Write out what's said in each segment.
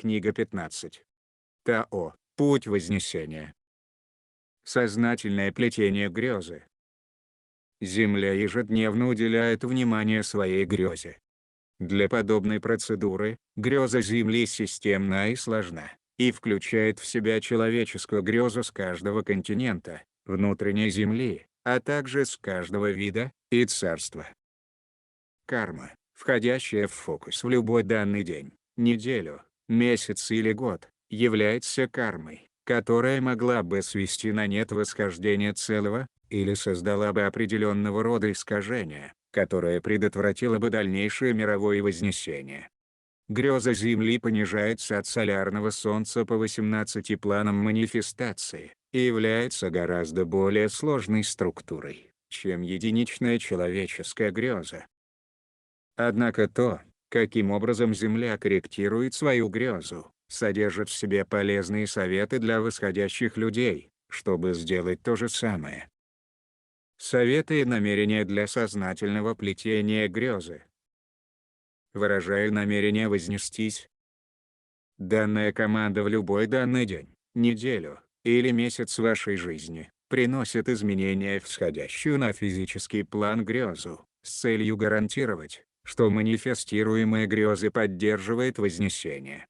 Книга 15. Тао. Путь вознесения. Сознательное плетение грезы. Земля ежедневно уделяет внимание своей грезе. Для подобной процедуры, греза Земли системна и сложна, и включает в себя человеческую грезу с каждого континента, внутренней Земли, а также с каждого вида и царства. Карма, входящая в фокус в любой данный день, неделю, месяц или год, является кармой, которая могла бы свести на нет восхождение целого, или создала бы определенного рода искажения, которое предотвратило бы дальнейшее мировое вознесение. Греза Земли понижается от солярного Солнца по 18 планам манифестации, и является гораздо более сложной структурой, чем единичная человеческая греза. Однако то, каким образом Земля корректирует свою грезу, содержит в себе полезные советы для восходящих людей, чтобы сделать то же самое. Советы и намерения для сознательного плетения грезы. Выражаю намерение вознестись. Данная команда в любой данный день, неделю или месяц вашей жизни приносит изменения в всходящую на физический план грезу, с целью гарантировать, что манифестируемые грезы поддерживает вознесение.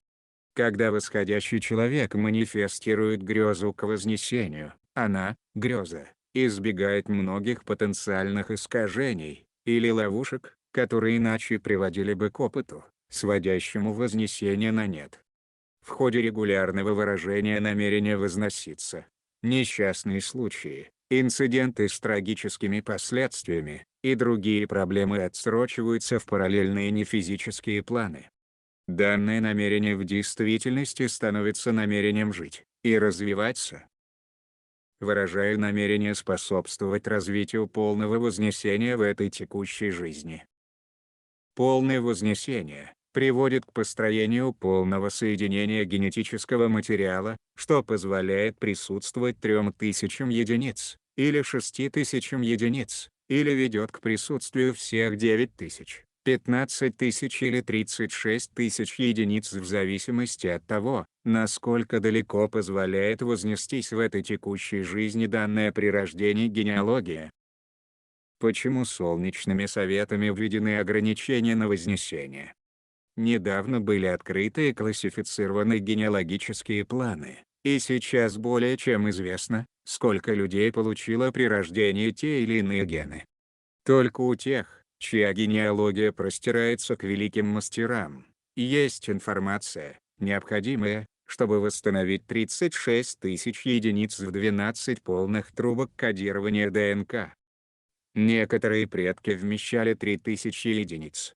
Когда восходящий человек манифестирует грезу к вознесению, она, греза, избегает многих потенциальных искажений или ловушек, которые иначе приводили бы к опыту, сводящему вознесение на нет. В ходе регулярного выражения намерения возноситься, несчастные случаи, инциденты с трагическими последствиями и другие проблемы отсрочиваются в параллельные нефизические планы. Данное намерение в действительности становится намерением жить и развиваться. Выражаю намерение способствовать развитию полного вознесения в этой текущей жизни. Полное вознесение приводит к построению полного соединения генетического материала, что позволяет присутствовать 3000 единиц, или 6000 единиц, или ведет к присутствию всех 9000, 15000 или 36000 единиц в зависимости от того, насколько далеко позволяет вознестись в этой текущей жизни данная при рождении генеалогия. Почему солнечными советами введены ограничения на вознесение? Недавно были открыты и классифицированы генеалогические планы, и сейчас более чем известно, сколько людей получило при рождении те или иные гены. Только у тех, чья генеалогия простирается к великим мастерам, есть информация, необходимая, чтобы восстановить 36 тысяч единиц в 12 полных трубок кодирования ДНК. Некоторые предки вмещали 3000 единиц.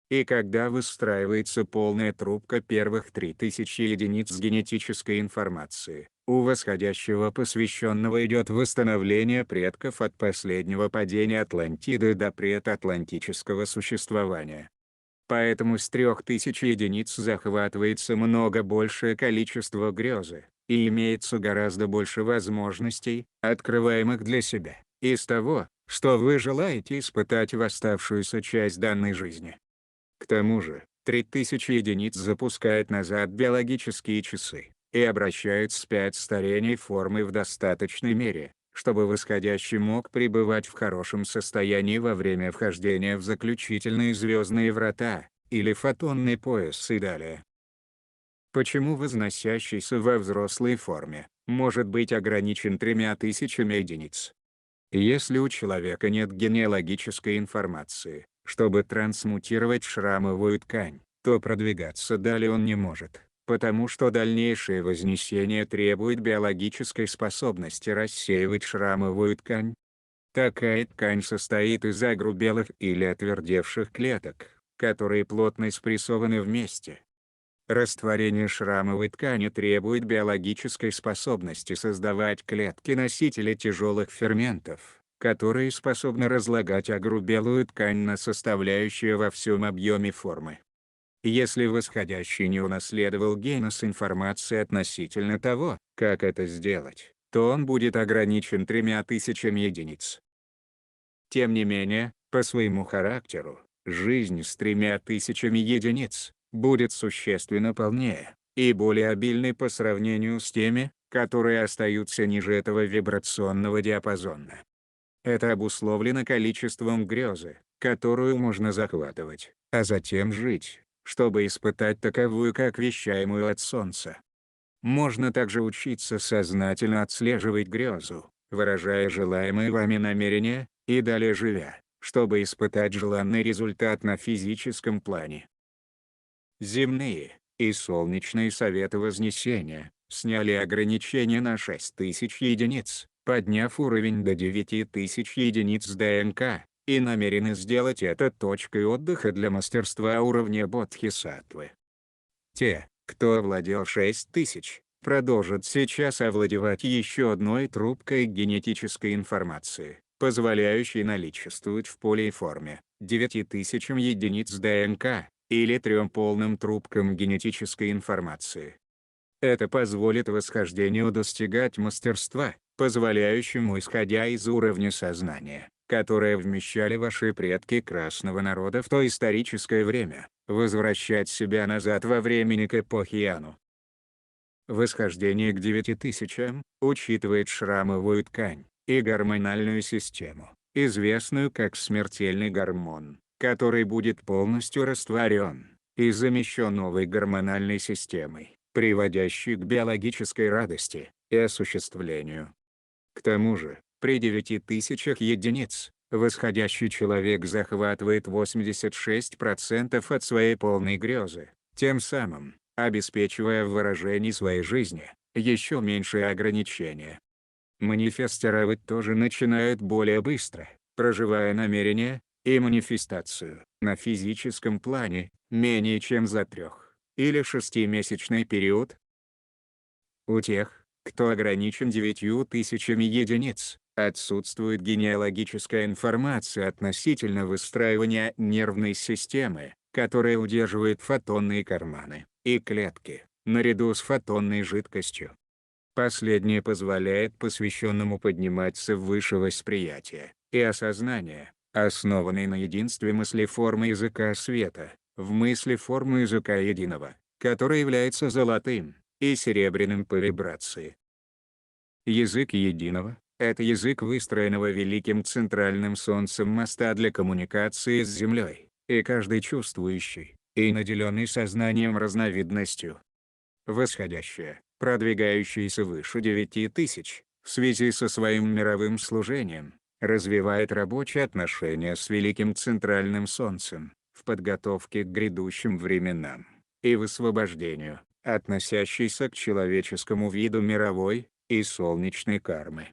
И когда выстраивается полная трубка первых 3000 единиц генетической информации, у восходящего посвященного идет восстановление предков от последнего падения Атлантиды до предатлантического существования. Поэтому с 3000 единиц захватывается много большее количество грезы, и имеется гораздо больше возможностей, открываемых для себя, из того, что вы желаете испытать в оставшуюся часть данной жизни. К тому же, 3000 единиц запускает назад биологические часы и обращает вспять старение формы в достаточной мере, чтобы восходящий мог пребывать в хорошем состоянии во время вхождения в заключительные звездные врата, или фотонный пояс и далее. Почему возносящийся во взрослой форме может быть ограничен 3000 единиц? Если у человека нет генеалогической информации, чтобы трансмутировать шрамовую ткань, то продвигаться далее он не может, потому что дальнейшее вознесение требует биологической способности рассеивать шрамовую ткань. Такая ткань состоит из огрубелых или отвердевших клеток, которые плотно спрессованы вместе. Растворение шрамовой ткани требует биологической способности создавать клетки-носители тяжелых ферментов, которые способны разлагать огрубелую ткань на составляющие во всем объеме формы. Если восходящий не унаследовал гена с информацией относительно того, как это сделать, то он будет ограничен 3000 единиц. Тем не менее, по своему характеру, жизнь с 3000 единиц будет существенно полнее, и более обильны по сравнению с теми, которые остаются ниже этого вибрационного диапазона. Это обусловлено количеством грезы, которую можно захватывать, а затем жить, чтобы испытать таковую как вещаемую от Солнца. Можно также учиться сознательно отслеживать грезу, выражая желаемые вами намерения, и далее живя, чтобы испытать желанный результат на физическом плане. Земные и солнечные советы Вознесения сняли ограничения на 6000 единиц, подняв уровень до 9000 единиц ДНК, и намерены сделать это точкой отдыха для мастерства уровня Бодхисаттвы. Те, кто овладел 6000, продолжат сейчас овладевать еще одной трубкой генетической информации, позволяющей наличествовать в поле и форме 9000 единиц ДНК, или 3 полным трубкам генетической информации. Это позволит восхождению достигать мастерства, позволяющему, исходя из уровня сознания, которое вмещали ваши предки Красного народа в то историческое время, возвращать себя назад во времени к эпохе Яну. Восхождение к 9000 учитывает шрамовую ткань и гормональную систему, известную как смертельный гормон, который будет полностью растворен и замещен новой гормональной системой, приводящей к биологической радости и осуществлению. К тому же, при 9000 единиц, восходящий человек захватывает 86% от своей полной грезы, тем самым обеспечивая в выражении своей жизни еще меньшие ограничения. Манифестировать тоже начинают более быстро, проживая намерения и манифестацию на физическом плане менее чем за 3- или 6-месячный период. У тех, кто ограничен 9000 единиц, отсутствует генеалогическая информация относительно выстраивания нервной системы, которая удерживает фотонные карманы и клетки, наряду с фотонной жидкостью. Последнее позволяет посвященному подниматься в выше восприятия и осознания, основанной на единстве мыслеформы языка света, в мыслеформу языка единого, который является золотым и серебряным по вибрации. Язык единого — это язык выстроенного великим центральным солнцем моста для коммуникации с Землей, и каждый чувствующий, и наделенный сознанием разновидностью. Восходящее, продвигающееся выше 9000, в связи со своим мировым служением, развивает рабочие отношения с великим центральным солнцем, в подготовке к грядущим временам и высвобождению, относящейся к человеческому виду мировой и солнечной кармы.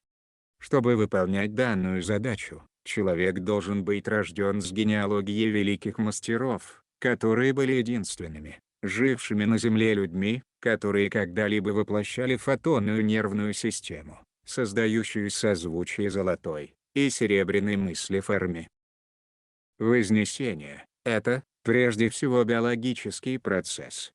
Чтобы выполнять данную задачу, человек должен быть рожден с генеалогией великих мастеров, которые были единственными, жившими на Земле людьми, которые когда-либо воплощали фотонную нервную систему, создающую созвучие золотой и серебряной мыслеформе. Вознесение — это, прежде всего, биологический процесс.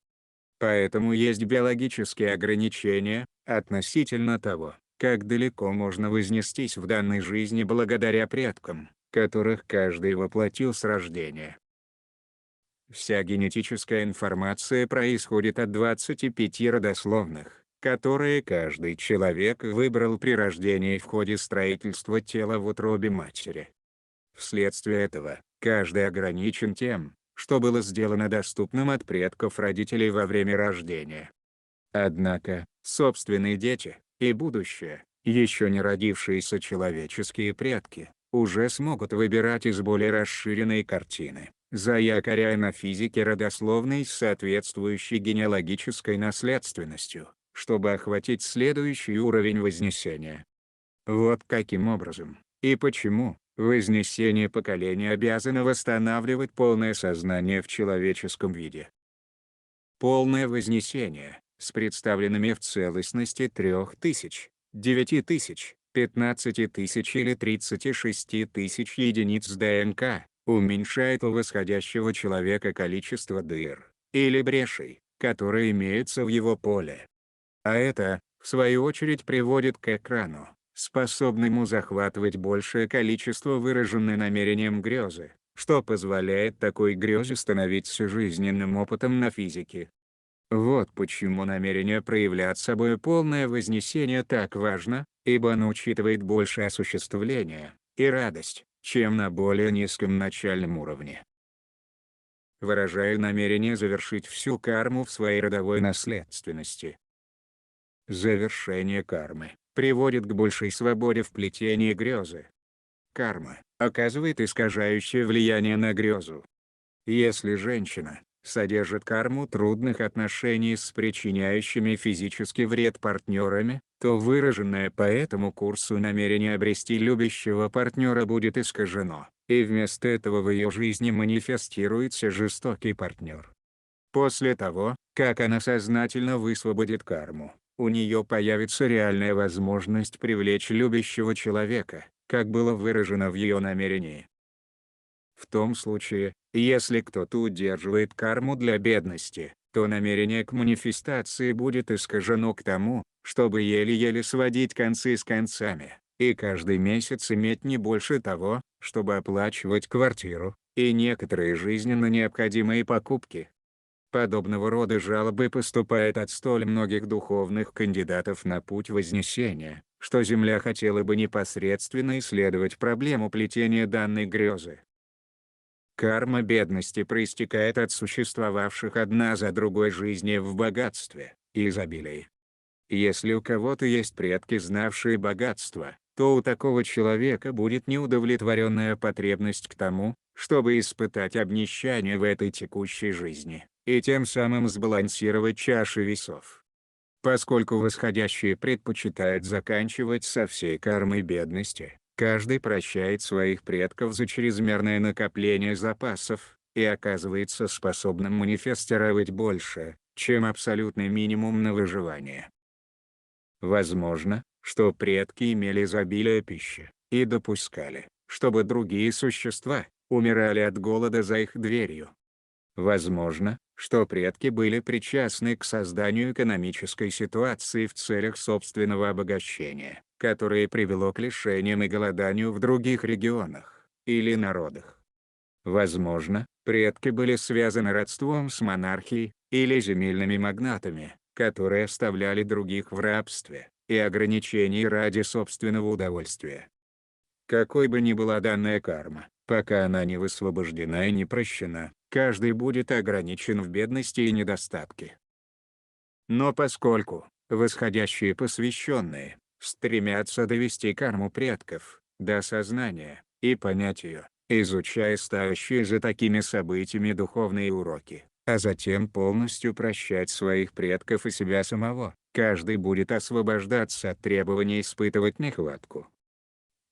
Поэтому есть биологические ограничения относительно того, как далеко можно вознестись в данной жизни благодаря предкам, которых каждый воплотил с рождения. Вся генетическая информация происходит от 25 родословных, которые каждый человек выбрал при рождении в ходе строительства тела в утробе матери. Вследствие этого, каждый ограничен тем, что было сделано доступным от предков родителей во время рождения. Однако, собственные дети и будущее, еще не родившиеся человеческие предки, уже смогут выбирать из более расширенной картины, заякоряя на физике родословной с соответствующей генеалогической наследственностью, чтобы охватить следующий уровень вознесения. Вот каким образом, и почему, вознесение поколения обязано восстанавливать полное сознание в человеческом виде. Полное вознесение, с представленными в целостности 3000, 9000, 15000 или 36000 единиц ДНК, уменьшает у восходящего человека количество дыр, или брешей, которые имеются в его поле. А это, в свою очередь, приводит к экрану, способному захватывать большее количество выраженной намерением грезы, что позволяет такой грезе становиться жизненным опытом на физике. Вот почему намерение проявлять собой полное вознесение так важно, ибо оно учитывает больше осуществление и радость, чем на более низком начальном уровне. Выражаю намерение завершить всю карму в своей родовой наследственности. Завершение кармы приводит к большей свободе в плетении грезы. Карма оказывает искажающее влияние на грезу. Если женщина содержит карму трудных отношений с причиняющими физический вред партнерами, то выраженное по этому курсу намерение обрести любящего партнера будет искажено, и вместо этого в ее жизни манифестируется жестокий партнер. После того, как она сознательно высвободит карму, у нее появится реальная возможность привлечь любящего человека, как было выражено в ее намерении. В том случае, если кто-то удерживает карму для бедности, то намерение к манифестации будет искажено к тому, чтобы еле-еле сводить концы с концами, и каждый месяц иметь не больше того, чтобы оплачивать квартиру и некоторые жизненно необходимые покупки. Подобного рода жалобы поступают от столь многих духовных кандидатов на путь вознесения, что Земля хотела бы непосредственно исследовать проблему плетения данной грезы. Карма бедности проистекает от существовавших одна за другой жизни в богатстве и изобилии. Если у кого-то есть предки, знавшие богатство, то у такого человека будет неудовлетворенная потребность к тому, чтобы испытать обнищание в этой текущей жизни, и тем самым сбалансировать чаши весов. Поскольку восходящие предпочитают заканчивать со всей кармой бедности, каждый прощает своих предков за чрезмерное накопление запасов, и оказывается способным манифестировать больше, чем абсолютный минимум на выживание. Возможно, что предки имели изобилие пищи, и допускали, чтобы другие существа умирали от голода за их дверью. Возможно, что предки были причастны к созданию экономической ситуации в целях собственного обогащения, которое привело к лишениям и голоданию в других регионах или народах. Возможно, предки были связаны родством с монархией или земельными магнатами, которые оставляли других в рабстве и ограничений ради собственного удовольствия. Какой бы ни была данная карма, пока она не высвобождена и не прощена, каждый будет ограничен в бедности и недостатке. Но поскольку восходящие посвященные стремятся довести карму предков до сознания и понять ее, изучая стоящие за такими событиями духовные уроки, а затем полностью прощать своих предков и себя самого, каждый будет освобождаться от требования испытывать нехватку.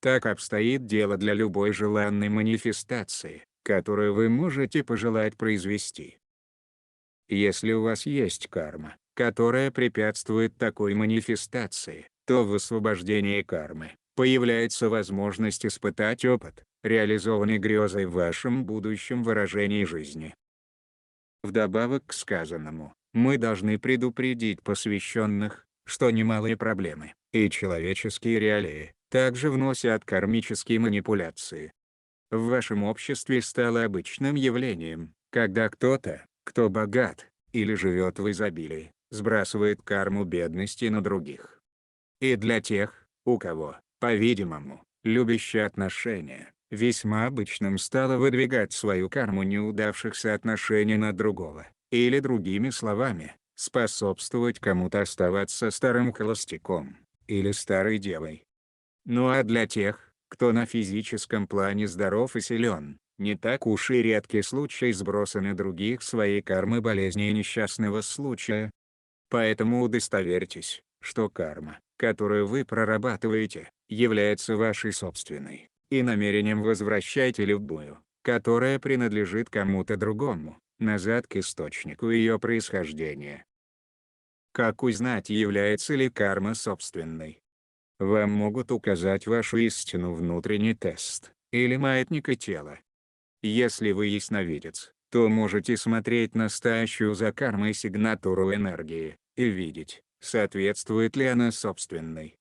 Так обстоит дело для любой желанной манифестации, которую вы можете пожелать произвести. Если у вас есть карма, которая препятствует такой манифестации, то в освобождении кармы появляется возможность испытать опыт, реализованный грезой в вашем будущем выражении жизни. Вдобавок к сказанному, мы должны предупредить посвященных, что немалые проблемы и человеческие реалии также вносят кармические манипуляции. В вашем обществе стало обычным явлением, когда кто-то, кто богат или живет в изобилии, сбрасывает карму бедности на других. И для тех, у кого, по-видимому, любящие отношения, весьма обычным стало выдвигать свою карму неудавшихся отношений на другого, или другими словами, способствовать кому-то оставаться старым холостяком, или старой девой. Ну а для тех, кто на физическом плане здоров и силен, не так уж и редкий случай сброса на других своей кармы болезни и несчастного случая. Поэтому удостоверьтесь, что карма, которую вы прорабатываете, является вашей собственной, и намерением возвращайте любую, которая принадлежит кому-то другому, назад к источнику ее происхождения. Как узнать, является ли карма собственной? Вам могут указать вашу истину внутренний тест, или маятника тела. Если вы ясновидец, то можете смотреть настоящую за кармой сигнатуру энергии, и видеть, соответствует ли она собственной.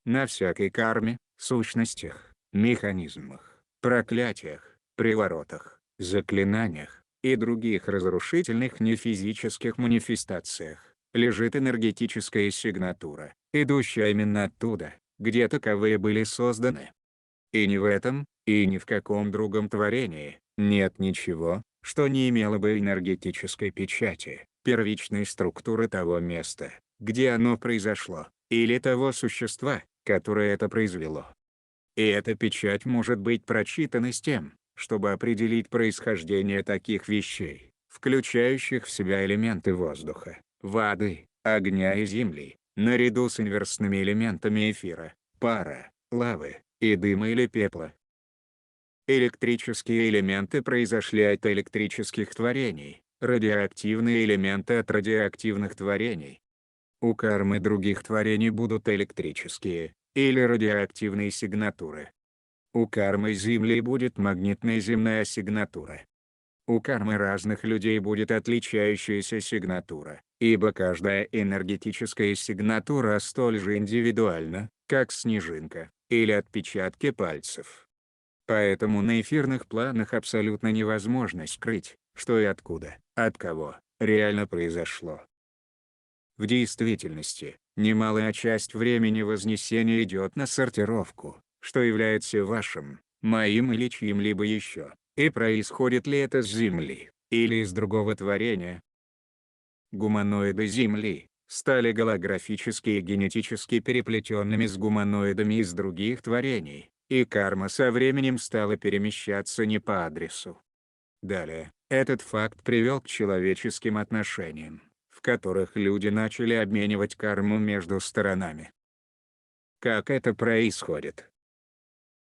На всякой карме, сущностях, механизмах, проклятиях, приворотах, заклинаниях и других разрушительных нефизических манифестациях, лежит энергетическая сигнатура, идущая именно оттуда, где таковые были созданы. И ни в этом, и ни в каком другом творении нет ничего, что не имело бы энергетической печати, первичной структуры того места, где оно произошло, или того существа, которое это произвело. И эта печать может быть прочитана с тем, чтобы определить происхождение таких вещей, включающих в себя элементы воздуха, воды, огня и земли, наряду с инверсными элементами эфира, пара, лавы и дыма или пепла. Электрические элементы произошли от электрических творений, радиоактивные элементы от радиоактивных творений. У кармы других творений будут электрические или радиоактивные сигнатуры. У кармы Земли будет магнитная земная сигнатура. У кармы разных людей будет отличающаяся сигнатура, ибо каждая энергетическая сигнатура столь же индивидуальна, как снежинка или отпечатки пальцев. Поэтому на эфирных планах абсолютно невозможно скрыть, что и откуда, от кого, реально произошло. В действительности, немалая часть времени Вознесения идет на сортировку, что является вашим, моим или чьим-либо еще, и происходит ли это с Земли, или из другого творения. Гуманоиды Земли стали голографически и генетически переплетенными с гуманоидами из других творений, и карма со временем стала перемещаться не по адресу. Далее, этот факт привел к человеческим отношениям, в которых люди начали обменивать карму между сторонами. Как это происходит?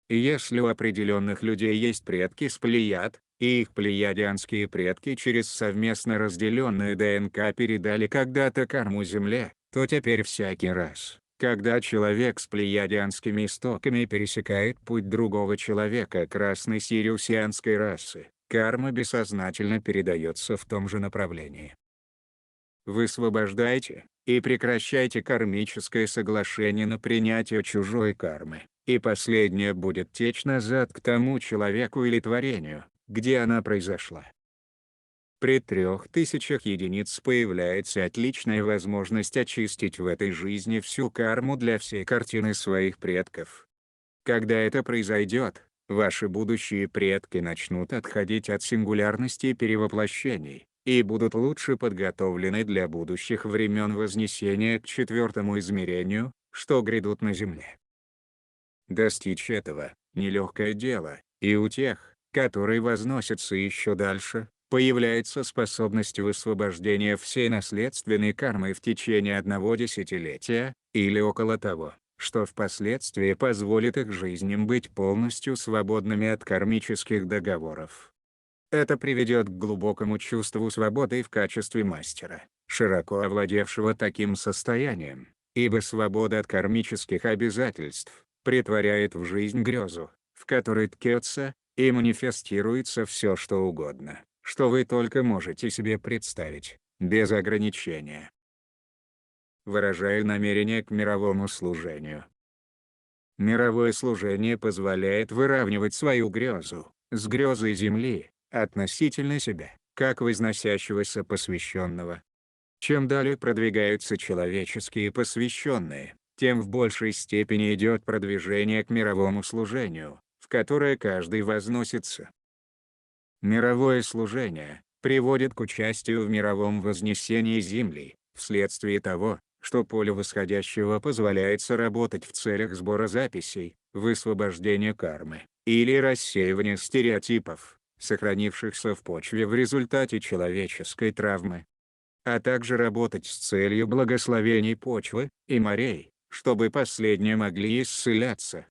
Если у определенных людей есть предки с плеяд, и их плеядианские предки через совместно разделенную ДНК передали когда-то карму Земле, то теперь всякий раз, когда человек с плеядианскими истоками пересекает путь другого человека красной сириусианской расы, карма бессознательно передается в том же направлении. Высвобождайте и прекращайте кармическое соглашение на принятие чужой кармы, и последнее будет течь назад к тому человеку или творению, где она произошла. При 3000 единиц появляется отличная возможность очистить в этой жизни всю карму для всей картины своих предков. Когда это произойдет, ваши будущие предки начнут отходить от сингулярности и перевоплощений, и будут лучше подготовлены для будущих времен Вознесения к четвертому измерению, что грядут на Земле. Достичь этого – нелегкое дело, и у тех, которые возносятся еще дальше, появляется способность высвобождения всей наследственной кармы в течение 1 десятилетия, или около того, что впоследствии позволит их жизням быть полностью свободными от кармических договоров. Это приведет к глубокому чувству свободы в качестве мастера, широко овладевшего таким состоянием, ибо свобода от кармических обязательств претворяет в жизнь грезу, в которой ткется и манифестируется все что угодно, что вы только можете себе представить, без ограничения. Выражаю намерение к мировому служению. Мировое служение позволяет выравнивать свою грезу с грезой Земли относительно себя, как возносящегося посвященного. Чем далее продвигаются человеческие посвященные, тем в большей степени идет продвижение к мировому служению, в которое каждый возносится. Мировое служение приводит к участию в мировом вознесении Земли, вследствие того, что поле восходящего позволяется работать в целях сбора записей, высвобождения кармы, или рассеивания стереотипов, сохранившихся в почве в результате человеческой травмы, а также работать с целью благословений почвы и морей, чтобы последние могли исцеляться.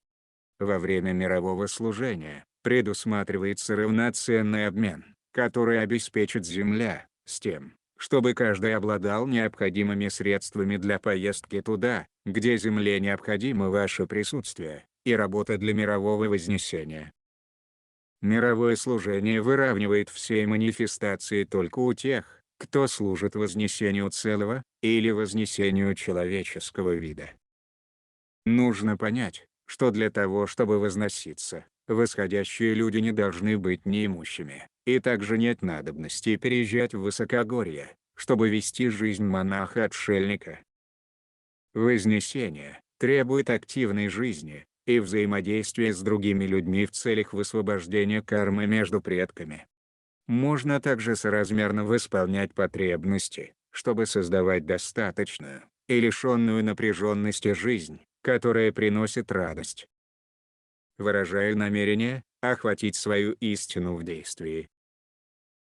Во время мирового служения предусматривается равноценный обмен, который обеспечит Земля, с тем, чтобы каждый обладал необходимыми средствами для поездки туда, где Земле необходимо ваше присутствие, и работа для мирового вознесения. Мировое служение выравнивает все манифестации только у тех, кто служит вознесению целого, или вознесению человеческого вида. Нужно понять, что для того, чтобы возноситься, восходящие люди не должны быть неимущими, и также нет надобности переезжать в высокогорье, чтобы вести жизнь монаха-отшельника. Вознесение требует активной жизни и взаимодействия с другими людьми в целях высвобождения кармы между предками. Можно также соразмерно восполнять потребности, чтобы создавать достаточную и лишенную напряженности жизнь, которая приносит радость. Выражаю намерение охватить свою истину в действии.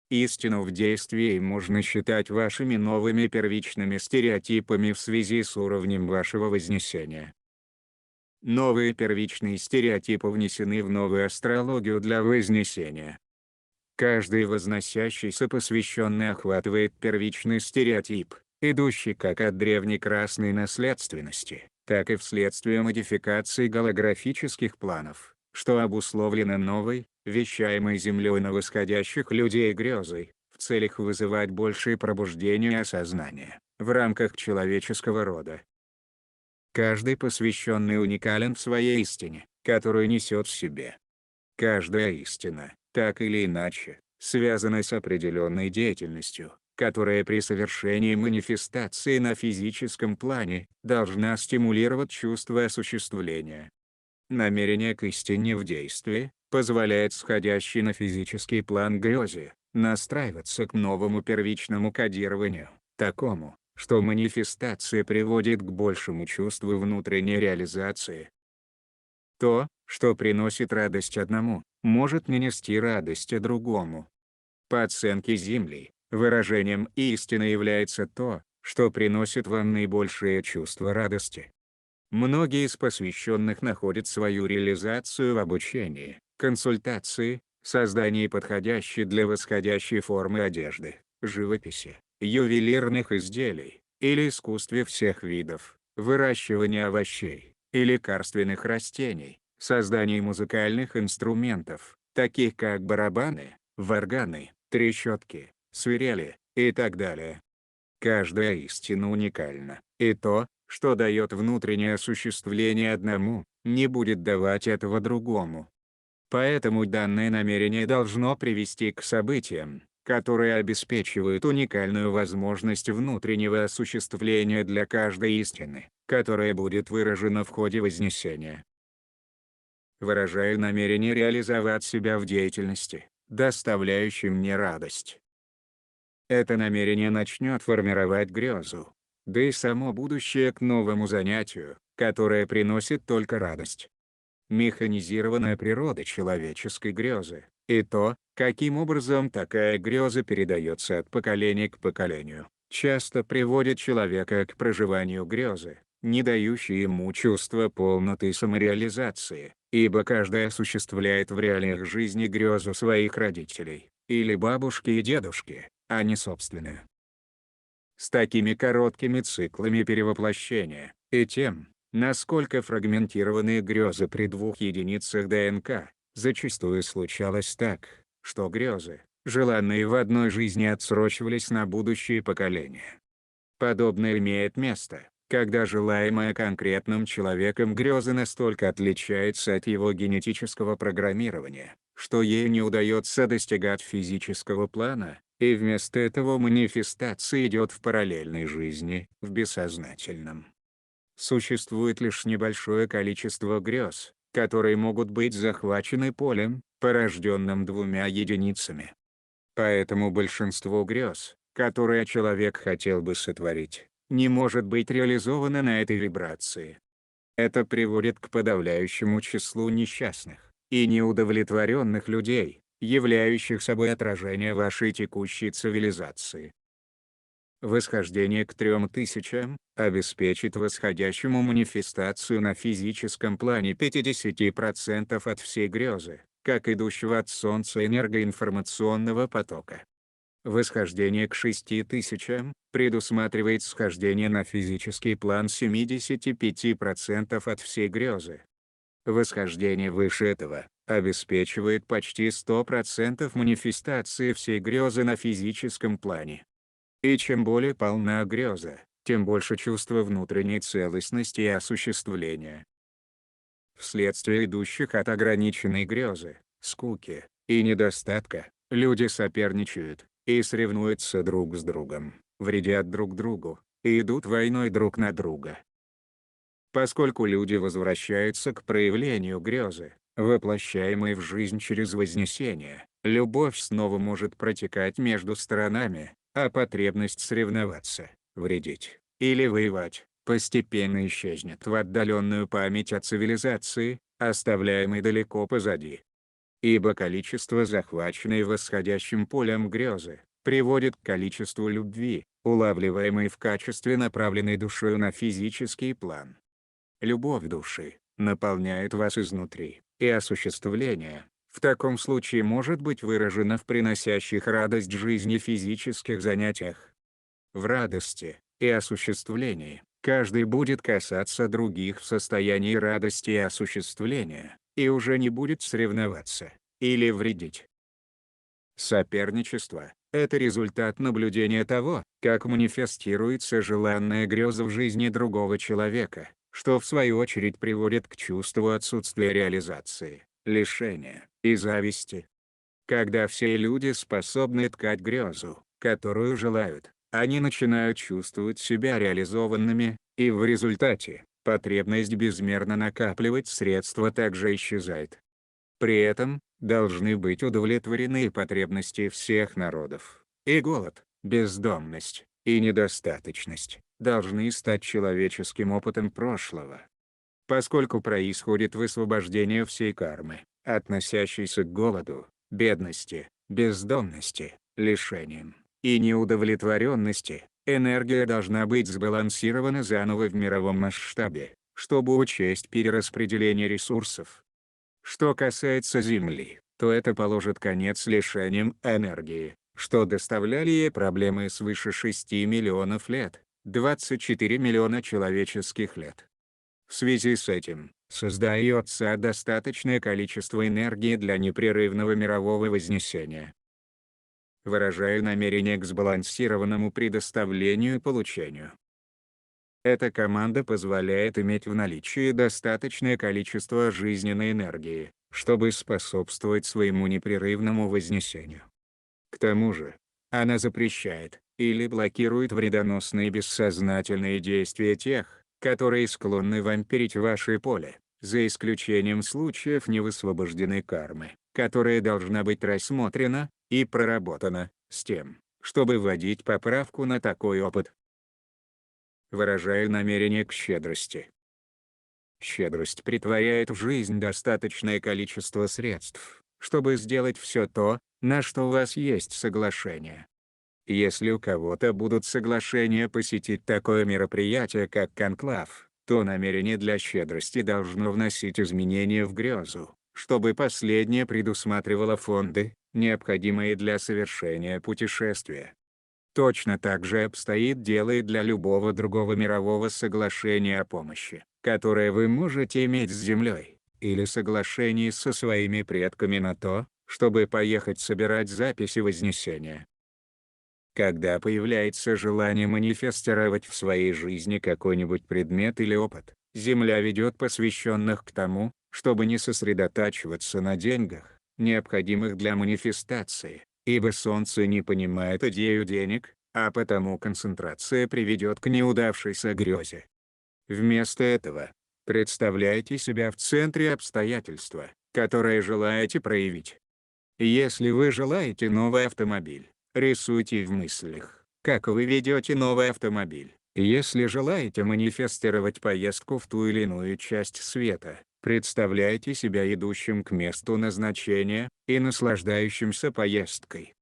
Истину в действии можно считать вашими новыми первичными стереотипами в связи с уровнем вашего вознесения. Новые первичные стереотипы внесены в новую астрологию для вознесения. Каждый возносящийся посвященный охватывает первичный стереотип, идущий как от древней красной наследственности, так и вследствие модификации голографических планов, что обусловлено новой, вещаемой Землей на восходящих людей грезой, в целях вызывать большее пробуждение и осознание, в рамках человеческого рода. Каждый посвященный уникален в своей истине, которую несет в себе. Каждая истина, так или иначе, связана с определенной деятельностью, которая при совершении манифестации на физическом плане должна стимулировать чувство осуществления. Намерение к истине в действии позволяет сходящей на физический план грезе настраиваться к новому первичному кодированию, такому, что манифестация приводит к большему чувству внутренней реализации. То, что приносит радость одному, может не нести радости другому. По оценке Земли, выражением истины является то, что приносит вам наибольшее чувство радости. Многие из посвященных находят свою реализацию в обучении, консультации, создании подходящей для восходящей формы одежды, живописи, ювелирных изделий, или искусстве всех видов, выращивании овощей и лекарственных растений, создании музыкальных инструментов, таких как барабаны, варганы, трещотки, свирели и так далее. Каждая истина уникальна, и то, что дает внутреннее осуществление одному, не будет давать этого другому. Поэтому данное намерение должно привести к событиям, которые обеспечивают уникальную возможность внутреннего осуществления для каждой истины, которая будет выражена в ходе вознесения. Выражаю намерение реализовать себя в деятельности, доставляющей мне радость. Это намерение начнет формировать грезу, да и само будущее к новому занятию, которое приносит только радость. Механизированная природа человеческой грезы, и то, каким образом такая греза передается от поколения к поколению, часто приводит человека к проживанию грезы, не дающей ему чувства полноты самореализации, ибо каждый осуществляет в реалиях жизни грезу своих родителей, или бабушки и дедушки, а не собственную. С такими короткими циклами перевоплощения, и тем, насколько фрагментированные грезы при 2 единицах ДНК, зачастую случалось так, что грезы, желанные в одной жизни, отсрочивались на будущие поколения. Подобное имеет место, когда желаемая конкретным человеком греза настолько отличается от его генетического программирования, что ей не удается достигать физического плана, и вместо этого манифестация идет в параллельной жизни, в бессознательном. Существует лишь небольшое количество грез, которые могут быть захвачены полем, порожденным 2 единицами. Поэтому большинство грез, которые человек хотел бы сотворить, не может быть реализовано на этой вибрации. Это приводит к подавляющему числу несчастных и неудовлетворенных людей, являющих собой отражение вашей текущей цивилизации. Восхождение к 3000 обеспечит восходящему манифестацию на физическом плане 50% от всей грезы, как идущего от Солнца энергоинформационного потока. Восхождение к 6000 предусматривает схождение на физический план 75% от всей грезы. Восхождение выше этого обеспечивает почти 100% манифестации всей грезы на физическом плане. И чем более полна греза, тем больше чувства внутренней целостности и осуществления. Вследствие идущих от ограниченной грезы, скуки и недостатка, Люди соперничают и соревнуются друг с другом, вредят друг другу и идут войной друг на друга. Поскольку люди возвращаются к проявлению грезы, воплощаемой в жизнь через Вознесение, любовь снова может протекать между сторонами, а потребность соревноваться, вредить или воевать постепенно исчезнет в отдаленную память о цивилизации, оставляемой далеко позади. Ибо количество захваченной восходящим полем грезы приводит к количеству любви, улавливаемой в качестве направленной душою на физический план. Любовь души наполняет вас изнутри, и осуществление в таком случае может быть выражено в приносящих радость жизни физических занятиях. В радости и осуществлении каждый будет касаться других в состоянии радости и осуществления, и уже не будет соревноваться или вредить. Соперничество – это результат наблюдения того, как манифестируется желанная греза в жизни другого человека, что в свою очередь приводит к чувству отсутствия реализации, лишения и зависти. Когда все люди способны ткать грезу, которую желают, они начинают чувствовать себя реализованными, и в результате потребность безмерно накапливать средства также исчезает. При этом должны быть удовлетворены потребности всех народов, и голод, бездомность и недостаточность должны стать человеческим опытом прошлого. Поскольку происходит высвобождение всей кармы, относящейся к голоду, бедности, бездомности, лишениям и неудовлетворенности, энергия должна быть сбалансирована заново в мировом масштабе, чтобы учесть перераспределение ресурсов. Что касается Земли, то это положит конец лишениям энергии, что доставляли ей проблемы свыше 6 миллионов лет, 24 миллиона человеческих лет. В связи с этим, создается достаточное количество энергии для непрерывного мирового вознесения. Выражаю намерение к сбалансированному предоставлению и получению. Эта команда позволяет иметь в наличии достаточное количество жизненной энергии, чтобы способствовать своему непрерывному вознесению. К тому же, она запрещает или блокирует вредоносные бессознательные действия тех, которые склонны вампирить ваше поле, за исключением случаев невысвобожденной кармы, которая должна быть рассмотрена и проработана, с тем, чтобы вводить поправку на такой опыт. Выражаю намерение к щедрости. Щедрость претворяет в жизнь достаточное количество средств, чтобы сделать все то, на что у вас есть соглашение. Если у кого-то будут соглашения посетить такое мероприятие как конклав, то намерение для щедрости должно вносить изменения в грезу, чтобы последнее предусматривало фонды, необходимые для совершения путешествия. Точно так же обстоит дело и для любого другого мирового соглашения о помощи, которое вы можете иметь с Землей, или соглашений со своими предками на то, чтобы поехать собирать записи Вознесения. Когда появляется желание манифестировать в своей жизни какой-нибудь предмет или опыт, Земля ведет посвященных к тому, чтобы не сосредотачиваться на деньгах, необходимых для манифестации, ибо Солнце не понимает идею денег, а потому концентрация приведет к неудавшейся грезе. Вместо этого, представляйте себя в центре обстоятельства, которое желаете проявить. Если вы желаете новый автомобиль, рисуйте в мыслях, как вы ведете новый автомобиль. Если желаете манифестировать поездку в ту или иную часть света, представляйте себя идущим к месту назначения и наслаждающимся поездкой.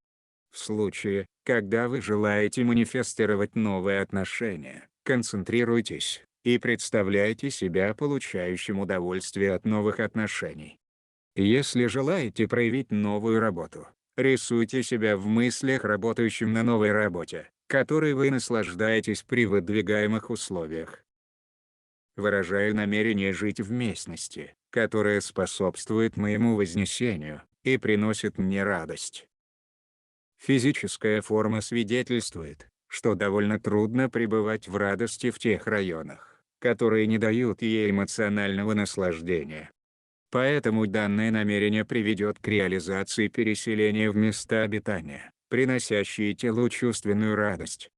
В случае, когда вы желаете манифестировать новые отношения, концентрируйтесь и представляйте себя получающим удовольствие от новых отношений. Если желаете проявить новую работу, рисуйте себя в мыслях работающим на новой работе, которой вы наслаждаетесь при выдвигаемых условиях. Выражаю намерение жить в местности, которая способствует моему вознесению и приносит мне радость. Физическая форма свидетельствует, что довольно трудно пребывать в радости в тех районах, которые не дают ей эмоционального наслаждения. Поэтому данное намерение приведет к реализации переселения в места обитания, приносящие телу чувственную радость.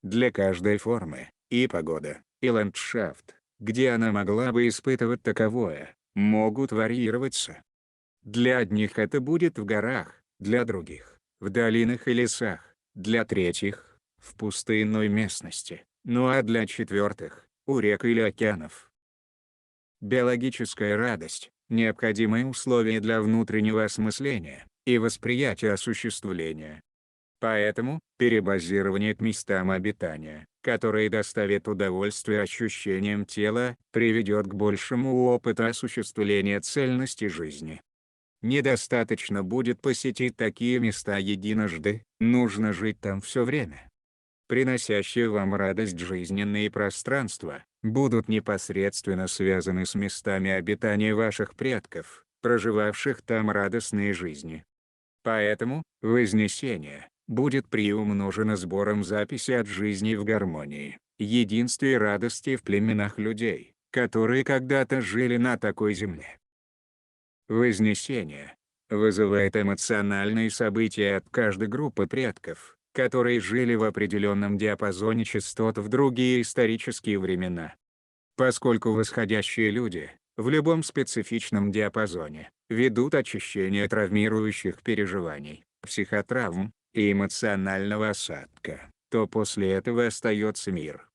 Для каждой формы, и погода, и ландшафт, где она могла бы испытывать таковое, могут варьироваться. Для одних это будет в горах, для других – в долинах и лесах, для третьих – в пустынной местности, ну а для четвертых – у рек или океанов. Биологическая радость – необходимое условие для внутреннего осмысления и восприятия осуществления. Поэтому, перебазирование к местам обитания, которые доставят удовольствие ощущениям тела, приведет к большему опыту осуществления цельности жизни. Недостаточно будет посетить такие места единожды, нужно жить там все время. Приносящие вам радость жизненные пространства, будут непосредственно связаны с местами обитания ваших предков, проживавших там радостные жизни. Поэтому, Вознесение будет приумножено сбором записи от жизни в гармонии, единстве и радости в племенах людей, которые когда-то жили на такой земле. Вознесение вызывает эмоциональные события от каждой группы предков, которые жили в определенном диапазоне частот в другие исторические времена. Поскольку восходящие люди, в любом специфичном диапазоне, ведут очищение травмирующих переживаний, психотравм и эмоционального осадка, то после этого остается мир.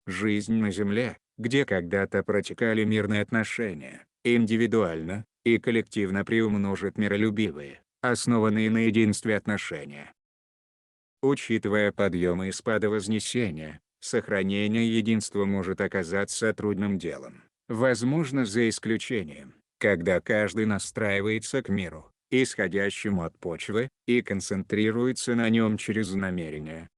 Жизнь на Земле, где когда-то протекали мирные отношения, индивидуально и коллективно приумножит миролюбивые, основанные на единстве отношения. Учитывая подъемы и спады Вознесения, сохранение единства может оказаться трудным делом, возможно за исключением, когда каждый настраивается к миру, исходящему от почвы, и концентрируется на нем через намерение.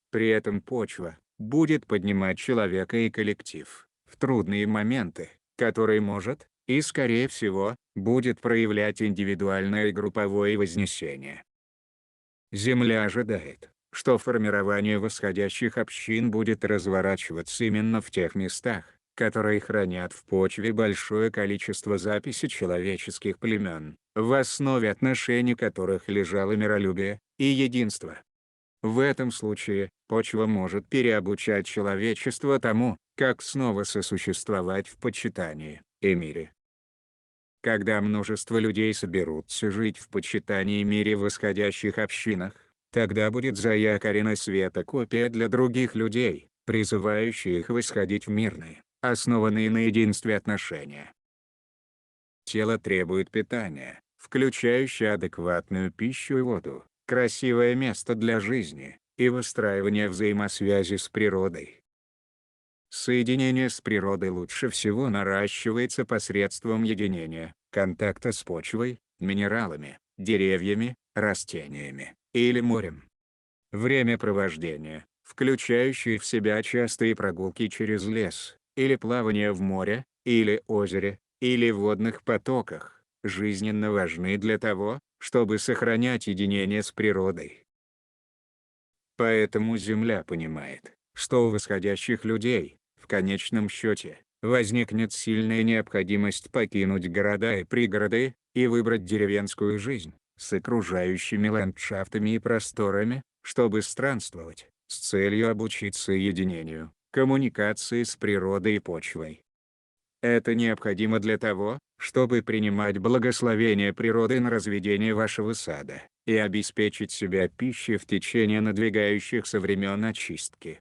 При этом почва будет поднимать человека и коллектив в трудные моменты, которые может, и скорее всего, будет проявлять индивидуальное и групповое вознесение. Земля ожидает, что формирование восходящих общин будет разворачиваться именно в тех местах, которые хранят в почве большое количество записей человеческих племен, в основе отношений которых лежало миролюбие и единство. В этом случае, почва может переобучать человечество тому, как снова сосуществовать в почитании и мире. Когда множество людей соберутся жить в почитании и мире в восходящих общинах, тогда будет заякорена света копия для других людей, призывающая их восходить в мирные, основанные на единстве отношения. Тело требует питания, включающее адекватную пищу и воду, красивое место для жизни, и выстраивание взаимосвязи с природой. Соединение с природой лучше всего наращивается посредством единения, контакта с почвой, минералами, деревьями, растениями или морем. Времяпровождение, включающее в себя частые прогулки через лес, или плавание в море, или озере, или водных потоках, жизненно важны для того, чтобы сохранять единение с природой. Поэтому Земля понимает, что у восходящих людей, в конечном счете, возникнет сильная необходимость покинуть города и пригороды, и выбрать деревенскую жизнь, с окружающими ландшафтами и просторами, чтобы странствовать, с целью обучиться единению, коммуникации с природой и почвой. Это необходимо для того, чтобы принимать благословение природы на разведение вашего сада, и обеспечить себя пищей в течение надвигающихся времен очистки.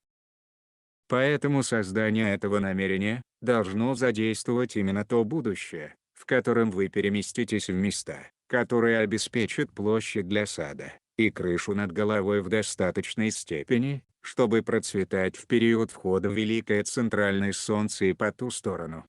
Поэтому создание этого намерения должно задействовать именно то будущее, в котором вы переместитесь в места, которые обеспечат площадь для сада, и крышу над головой в достаточной степени, чтобы процветать в период входа в Великое Центральное Солнце и по ту сторону.